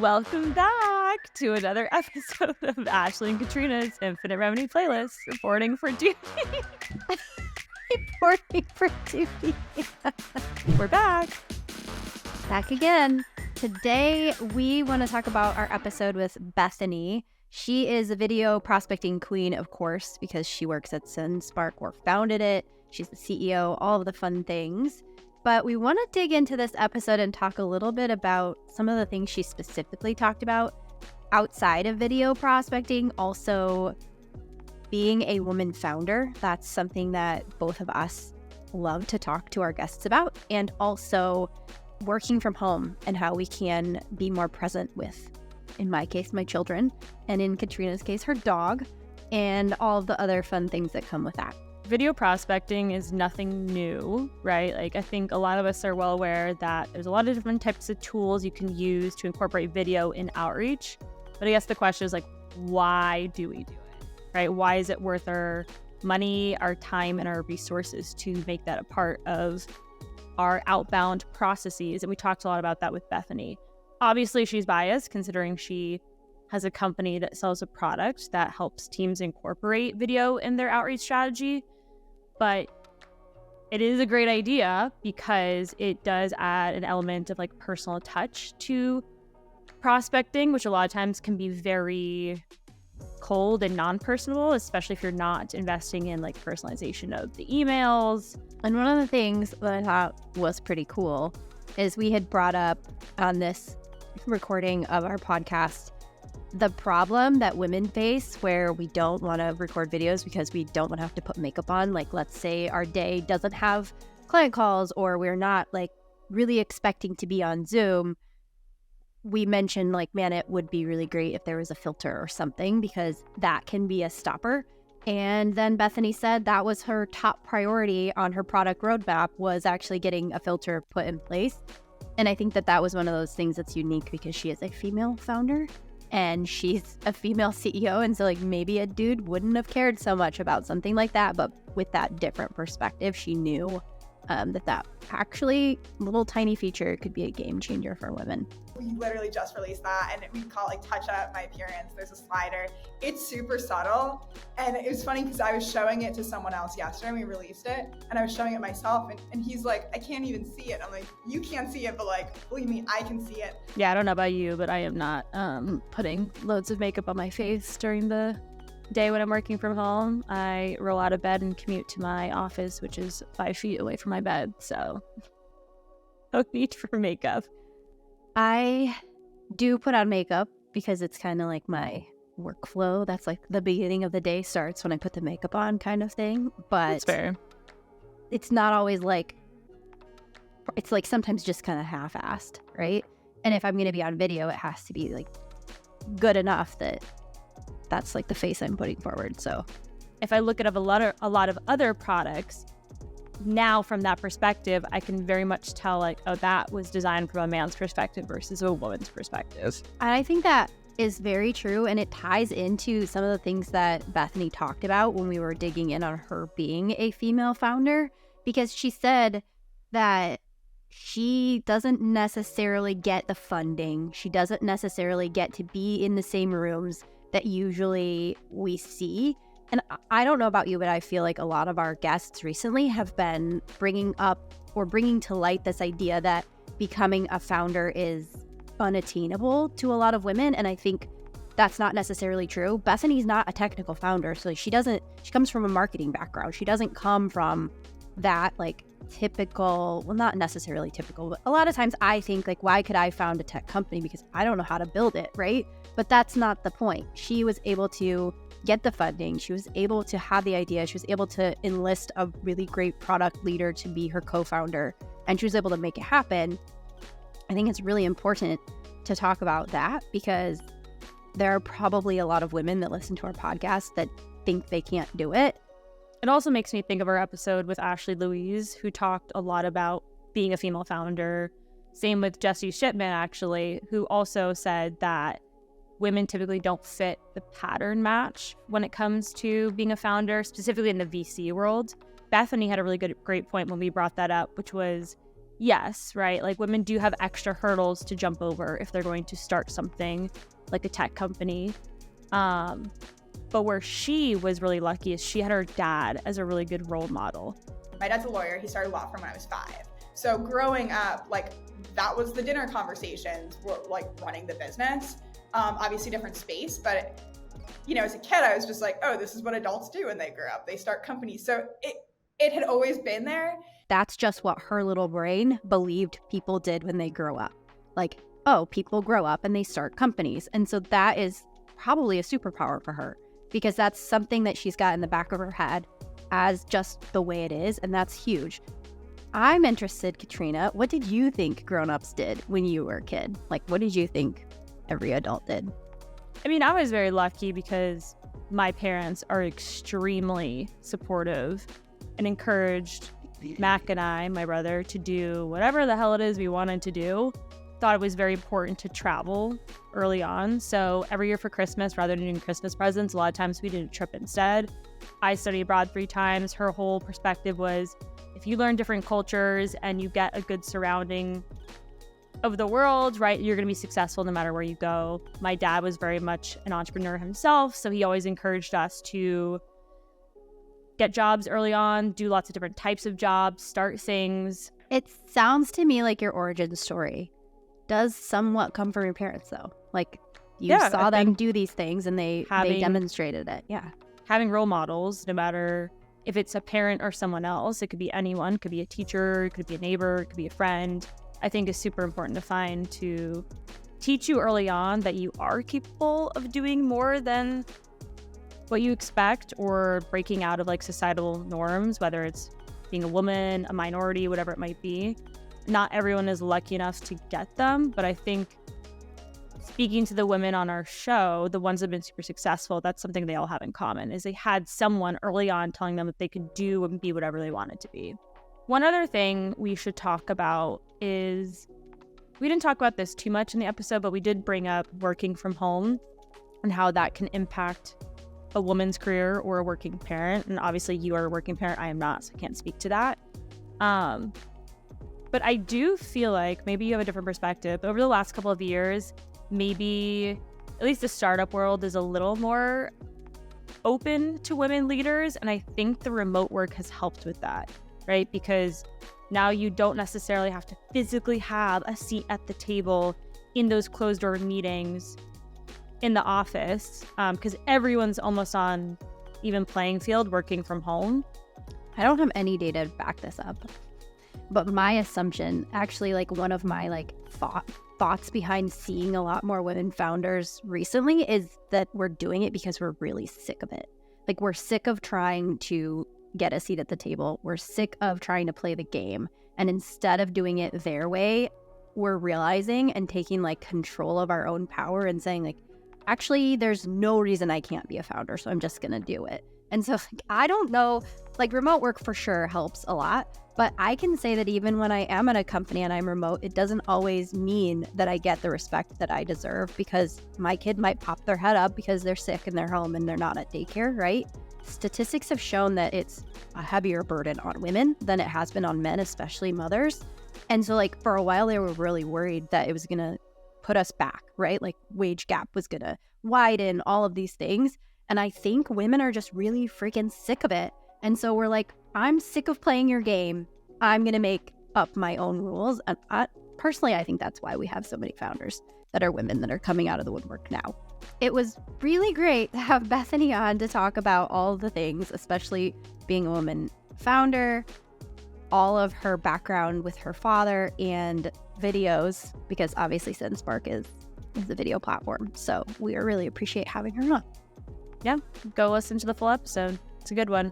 Welcome back to another episode of Ashley and Katrina's Infinite Remedy Playlist, reporting for duty. Reporting for duty. We're back. Back again. Today, we want to talk about our episode with Bethany. She is a video prospecting queen, of course, because she works at Sendspark or founded it. She's the CEO, all of the fun things. But we want to dig into this episode and talk a little bit about some of the things she specifically talked about outside of video prospecting. Also, being a woman founder, that's something that both of us love to talk to our guests about. And also working from home and how we can be more present with, in my case, my children, and in Katrina's case, her dog, and all of the other fun things that come with that. Video prospecting is nothing new, right? Like, I think a lot of us are well aware that there's a lot of different types of tools you can use to incorporate video in outreach. But I guess the question is, like, why do we do it, right? Why is it worth our money, our time, and our resources to make that a part of our outbound processes? And we talked a lot about that with Bethany. Obviously, she's biased considering she has a company that sells a product that helps teams incorporate video in their outreach strategy. But it is a great idea because it does add an element of like personal touch to prospecting, which a lot of times can be very cold and non-personable, especially if you're not investing in like personalization of the emails. And one of the things that I thought was pretty cool is we had brought up on this recording of our podcast the problem that women face where we don't want to record videos because we don't want to have to put makeup on. Like, let's say our day doesn't have client calls or we're not like really expecting to be on Zoom. We mentioned like, man, it would be really great if there was a filter or something because that can be a stopper. And then Bethany said that was her top priority on her product roadmap, was actually getting a filter put in place. And I think that that was one of those things that's unique because she is a female founder and she's a female CEO. And so like maybe a dude wouldn't have cared so much about something like that. But with that different perspective, she knew that actually little tiny feature could be a game changer for women. We literally just released that and we call it like touch up my appearance. There's a slider. It's super subtle. And it was funny because I was showing it to someone else yesterday and we released it and I was showing it myself and he's like, I can't even see it. I'm like, you can't see it, but like, believe me, I can see it. Yeah, I don't know about you, but I am not putting loads of makeup on my face during the day when I'm working from home. I roll out of bed and commute to my office, which is 5 feet away from my bed. So no need for makeup. I do put on makeup because it's kind of like my workflow. That's like the beginning of the day starts when I put the makeup on kind of thing. But that's fair. It's not always like, it's like sometimes just kind of half-assed, right? And if I'm going to be on video, it has to be like good enough that that's like the face I'm putting forward. So if I look at a lot of other products, now from that perspective, I can very much tell like, oh, that was designed from a man's perspective versus a woman's perspective. And I think that is very true. And it ties into some of the things that Bethany talked about when we were digging in on her being a female founder, because she said that she doesn't necessarily get the funding. She doesn't necessarily get to be in the same rooms that usually we see. And I don't know about you, but I feel like a lot of our guests recently have been bringing up or bringing to light this idea that becoming a founder is unattainable to a lot of women. And I think that's not necessarily true. Bethany's not a technical founder. So she comes from a marketing background. She doesn't come from that like typical, well, not necessarily typical, but a lot of times I think like, why could I found a tech company? Because I don't know how to build it, right? But that's not the point. She was able to get the funding. She was able to have the idea. She was able to enlist a really great product leader to be her co-founder, and she was able to make it happen. I think it's really important to talk about that because there are probably a lot of women that listen to our podcast that think they can't do it. It also makes me think of our episode with Ashley Louise, who talked a lot about being a female founder. Same with Jessie Shipman, actually, who also said that women typically don't fit the pattern match when it comes to being a founder, specifically in the VC world. Bethany had a really great point when we brought that up, which was yes, right? Like women do have extra hurdles to jump over if they're going to start something like a tech company. But where she was really lucky is she had her dad as a really good role model. My dad's a lawyer. He started law firm when I was 5. So growing up, like that was the dinner conversations, were like running the business. Obviously different space, but you know, as a kid, I was just like, oh, this is what adults do when they grow up. They start companies. So it had always been there. That's just what her little brain believed people did when they grow up. Like, oh, people grow up and they start companies. And so that is probably a superpower for her, because that's something that she's got in the back of her head as just the way it is. And that's huge. I'm interested, Katrina, what did you think grown-ups did when you were a kid? Like, what did you think every adult did? I mean, I was very lucky because my parents are extremely supportive and encouraged Mac and I, my brother, to do whatever the hell it is we wanted to do. Thought it was very important to travel early on. So every year for Christmas, rather than doing Christmas presents, a lot of times we did a trip instead. I studied abroad 3 times. Her whole perspective was, if you learn different cultures and you get a good surrounding of the world, right, you're going to be successful no matter where you go. My dad was very much an entrepreneur himself, so he always encouraged us to get jobs early on, do lots of different types of jobs, start things. It sounds to me like your origin story does somewhat come from your parents, though. Like, you saw them do these things and they demonstrated it. Yeah. Having role models, no matter if it's a parent or someone else, it could be anyone, it could be a teacher, it could be a neighbor, it could be a friend, I think is super important to find, to teach you early on that you are capable of doing more than what you expect, or breaking out of like societal norms, whether it's being a woman, a minority, whatever it might be. Not everyone is lucky enough to get them, but I think speaking to the women on our show, the ones that have been super successful, that's something they all have in common, is they had someone early on telling them that they could do and be whatever they wanted to be. One other thing we should talk about is, we didn't talk about this too much in the episode, but we did bring up working from home and how that can impact a woman's career or a working parent. And obviously you are a working parent, I am not, so I can't speak to that. But I do feel like maybe you have a different perspective. Over the last couple of years, maybe at least the startup world is a little more open to women leaders. And I think the remote work has helped with that, right? Because now you don't necessarily have to physically have a seat at the table in those closed door meetings in the office, because everyone's almost on even playing field working from home. I don't have any data to back this up, but my assumption, actually, like one of my like thoughts behind seeing a lot more women founders recently, is that we're doing it because we're really sick of it. Like, we're sick of trying to get a seat at the table. We're sick of trying to play the game. And instead of doing it their way, we're realizing and taking like control of our own power and saying like, actually, there's no reason I can't be a founder, so I'm just going to do it. And so like, I don't know, like remote work for sure helps a lot, but I can say that even when I am at a company and I'm remote, it doesn't always mean that I get the respect that I deserve, because my kid might pop their head up because they're sick and they're home and they're not at daycare, right? Statistics have shown that it's a heavier burden on women than it has been on men, especially mothers. And so like for a while, they were really worried that it was going to put us back, right? Like wage gap was going to widen, all of these things. And I think women are just really freaking sick of it. And so we're like, I'm sick of playing your game. I'm going to make up my own rules. And personally, I think that's why we have so many founders that are women that are coming out of the woodwork now. It was really great to have Bethany on to talk about all the things, especially being a woman founder, all of her background with her father and videos, because obviously Sendspark is a video platform. So we really appreciate having her on. Yeah, go listen to the full episode. It's a good one.